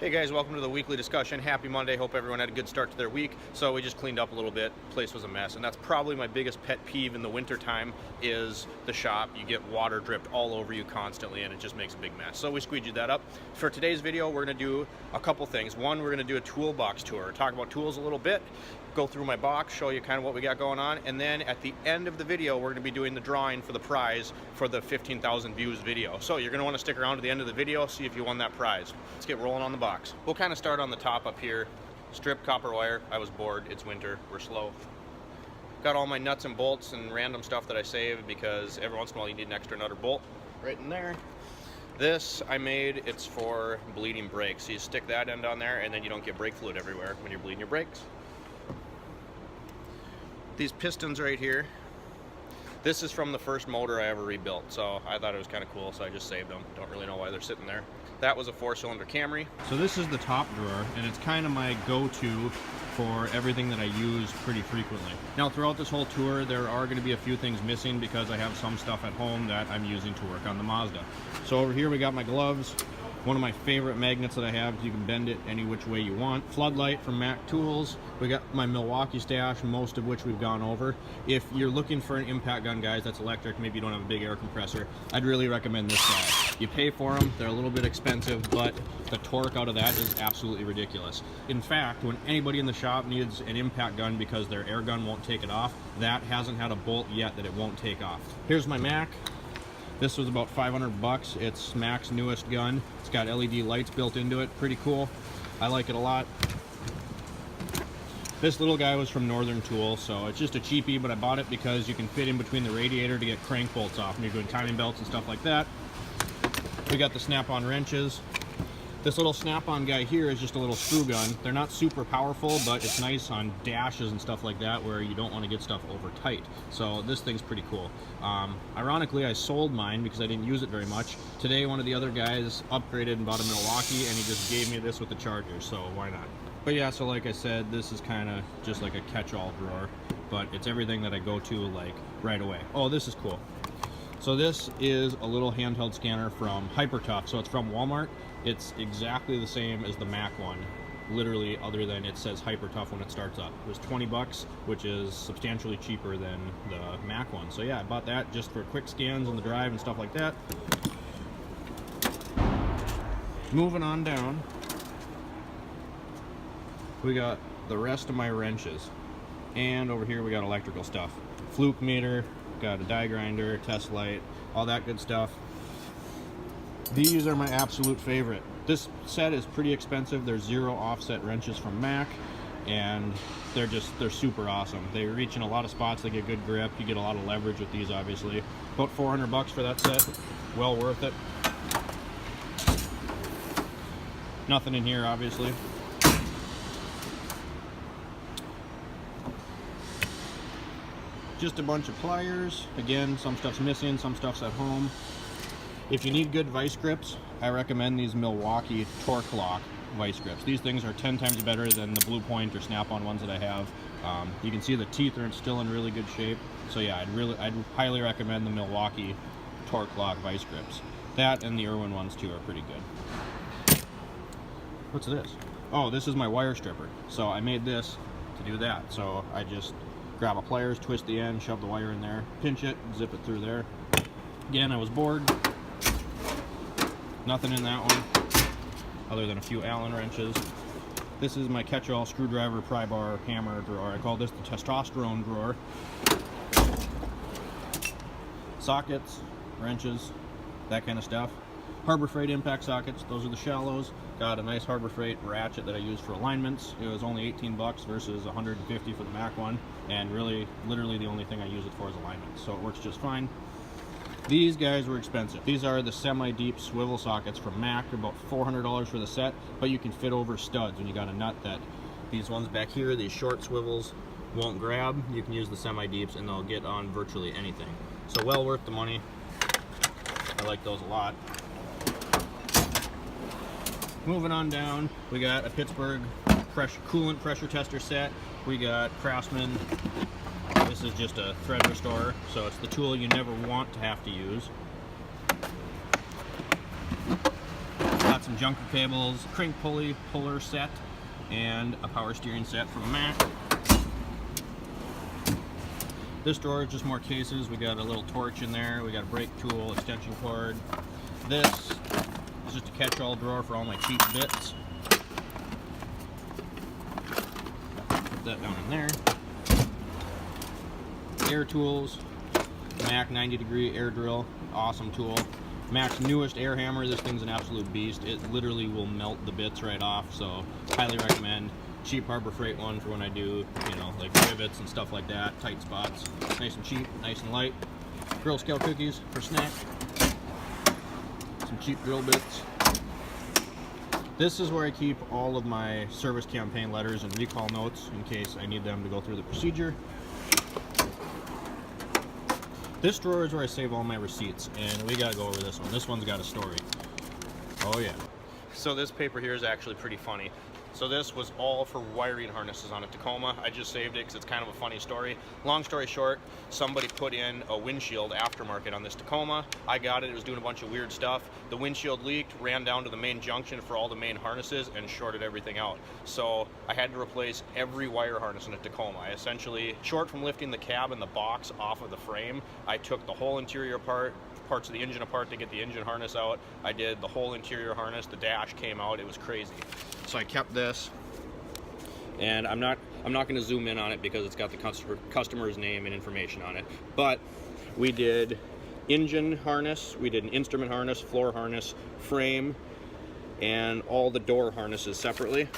Hey guys, welcome to the weekly discussion. Happy Monday. Hope everyone had a good start to their week. So we just cleaned up a little bit. Place was a mess, and that's probably my biggest pet peeve in the winter time is the shop. You get water dripped all over you constantly, and it just makes a big mess. So we squeegeed that up. For today's video, we're going to do a couple things. One, we're going to do a toolbox tour, talk about tools a little bit, go through my box, show you kind of what we got going on, and then at the end of the video, we're going to be doing the drawing for the prize for the 15,000 views video. So you're going to want to stick around to the end of the video, see if you won that prize. Let's get rolling on the box. We'll kind of start on the top up here. Strip copper wire. I was bored. It's winter. We're slow. Got all my nuts and bolts and random stuff that I saved because every once in a while you need an extra nut or bolt. Right in there. This I made, it's for bleeding brakes. So you stick that end on there and then you don't get brake fluid everywhere when you're bleeding your brakes. These pistons right here. This is from the first motor I ever rebuilt, so I thought it was kind of cool, so I just saved them. Don't really know why they're sitting there. That was a 4-cylinder Camry. So this is the top drawer, and it's kind of my go-to for everything that I use pretty frequently. Now, throughout this whole tour, there are going to be a few things missing because I have some stuff at home that I'm using to work on the Mazda. So over here we got my gloves. One of my favorite magnets that I have, you can bend it any which way you want. Floodlight from Mac Tools. We got my Milwaukee stash, most of which we've gone over. If you're looking for an impact gun, guys, that's electric, maybe you don't have a big air compressor, I'd really recommend this guy. You pay for them, they're a little bit expensive, but the torque out of that is absolutely ridiculous. In fact, when anybody in the shop needs an impact gun because their air gun won't take it off, that hasn't had a bolt yet that it won't take off. Here's my Mac. This was about 500 bucks. It's Mac's newest gun. It's got LED lights built into it. Pretty cool. I like it a lot. This little guy was from Northern Tool, so it's just a cheapie, but I bought it because you can fit in between the radiator to get crank bolts off when you're doing timing belts and stuff like that. We got the snap-on wrenches. This little snap-on guy here is just a little screw gun. They're not super powerful, but it's nice on dashes and stuff like that where you don't want to get stuff over tight. So this thing's pretty cool. Ironically, I sold mine because I didn't use it very much. Today, one of the other guys upgraded and bought a Milwaukee, and he just gave me this with the charger, so why not? But yeah, so like I said, this is kind of just like a catch-all drawer, but it's everything that I go to like right away. Oh, this is cool. So this is a little handheld scanner from Hypertough. So it's from Walmart. It's exactly the same as the Mac one, literally, other than it says Hypertough when it starts up. It was 20 bucks, which is substantially cheaper than the Mac one. So yeah, I bought that just for quick scans on the drive and stuff like that. Moving on down, we got the rest of my wrenches. And over here we got electrical stuff. Fluke meter, got a die grinder, test light, all that good stuff. These are my absolute favorite. This set is pretty expensive. They're zero offset wrenches from Mac, and they're super awesome. They reach in a lot of spots. They get good grip. You get a lot of leverage with these, obviously. About 400 bucks for that set. Well worth it. Nothing in here, obviously. Just a bunch of pliers. Again, some stuff's missing, some stuff's at home. If you need good vice grips, I recommend these Milwaukee Torque Lock vice grips. These things are 10 times better than the Blue Point or Snap-on ones that I have. You can see the teeth are still in really good shape. So yeah, I'd highly recommend the Milwaukee Torque Lock vice grips. That and the Irwin ones too are pretty good. What's this? Oh, this is my wire stripper. So I made this to do that. So I just grab a pliers, twist the end, shove the wire in there, pinch it, zip it through there. Again, I was bored. Nothing in that one, other than a few Allen wrenches. This is my catch-all screwdriver, pry bar, hammer drawer. I call this the testosterone drawer. Sockets, wrenches, that kind of stuff. Harbor Freight impact sockets, those are the shallows. Got a nice Harbor Freight ratchet that I use for alignments. It was only 18 bucks versus 150 for the Mac one, and really, literally the only thing I use it for is alignments, so it works just fine. These guys were expensive. These are the semi-deep swivel sockets from Mac. They're about $400 for the set, but you can fit over studs when you got a nut that these ones back here, these short swivels, won't grab. You can use the semi-deeps and they'll get on virtually anything. So well worth the money. I like those a lot. Moving on down, we got a Pittsburgh coolant pressure tester set. We got Craftsman. This is just a thread restorer, so it's the tool you never want to have to use. Got some some junker cables, crank pulley puller set, and a power steering set from Mac. This drawer is just more cases. We got a little torch in there, we got a brake tool, extension cord. This is just a catch-all drawer for all my cheap bits. Put that down in there. Air tools, Mac 90-degree air drill, awesome tool. Mac's newest air hammer, this thing's an absolute beast. It literally will melt the bits right off, so highly recommend. Cheap Harbor Freight one for when I do, you know, like rivets and stuff like that, tight spots. Nice and cheap, nice and light. Girl Scout cookies for snack. Some cheap drill bits. This is where I keep all of my service campaign letters and recall notes in case I need them to go through the procedure. This drawer is where I save all my receipts, and we gotta go over this one. This one's got a story. Oh yeah. So this paper here is actually pretty funny. So this was all for wiring harnesses on a Tacoma. I just saved it because it's kind of a funny story. Long story short, somebody put in a windshield aftermarket on this Tacoma. I got it, it was doing a bunch of weird stuff. The windshield leaked, ran down to the main junction for all the main harnesses and shorted everything out. So I had to replace every wire harness in a Tacoma. I essentially, short from lifting the cab and the box off of the frame, I took the whole interior parts of the engine apart to get the engine harness out. I did the whole interior harness, the dash came out, it was crazy. So I kept this, and I'm not going to zoom in on it because it's got the customer's name and information on it. But we did engine harness, we did an instrument harness, floor harness, frame, and all the door harnesses separately.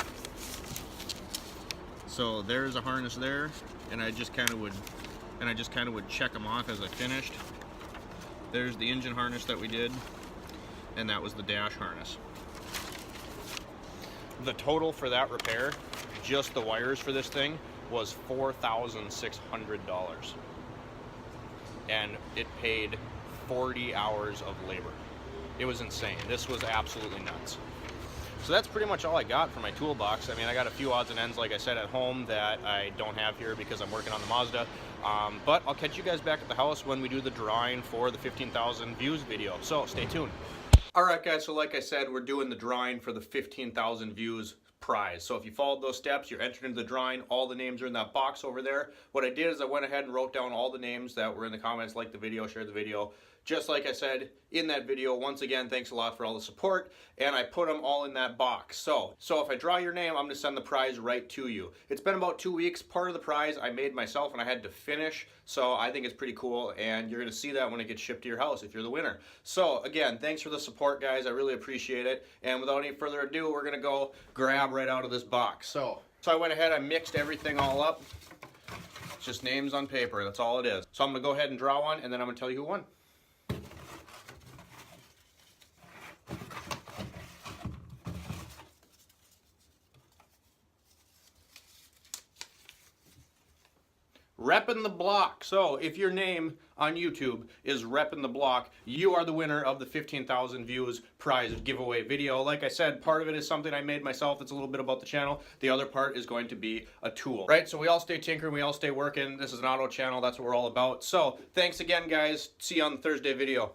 So there's a harness there, and I just kind of would check them off as I finished. There's the engine harness that we did, and that was the dash harness. The total for that repair, just the wires for this thing, was $4,600. And it paid 40 hours of labor. It was insane. This was absolutely nuts. So that's pretty much all I got for my toolbox. I mean, I got a few odds and ends, like I said, at home that I don't have here because I'm working on the Mazda. But I'll catch you guys back at the house when we do the drawing for the 15,000 views video. So stay tuned. All right, guys, so like I said, we're doing the drawing for the 15,000 views prize. So if you followed those steps, you're entered into the drawing. All the names are in that box over there. What I did is I went ahead and wrote down all the names that were in the comments, like the video, share the video. Just like I said in that video, once again, thanks a lot for all the support, and I put them all in that box. So if I draw your name, I'm gonna send the prize right to you. It's been about 2 weeks. Part of the prize I made myself and I had to finish, so I think it's pretty cool, and you're gonna see that when it gets shipped to your house if you're the winner. So again, thanks for the support, guys. I really appreciate it, and without any further ado, we're gonna go grab right out of this box. So I went ahead, I mixed everything all up. It's just names on paper, that's all it is. So I'm gonna go ahead and draw one, and then I'm gonna tell you who won. Reppin' the Block. So if your name on YouTube is Reppin' the Block, you are the winner of the 15,000 views prize giveaway video. Like I said, part of it is something I made myself. It's a little bit about the channel. The other part is going to be a tool, right? So we all stay tinkering, we all stay working. This is an auto channel. That's what we're all about. So thanks again, guys. See you on the Thursday video.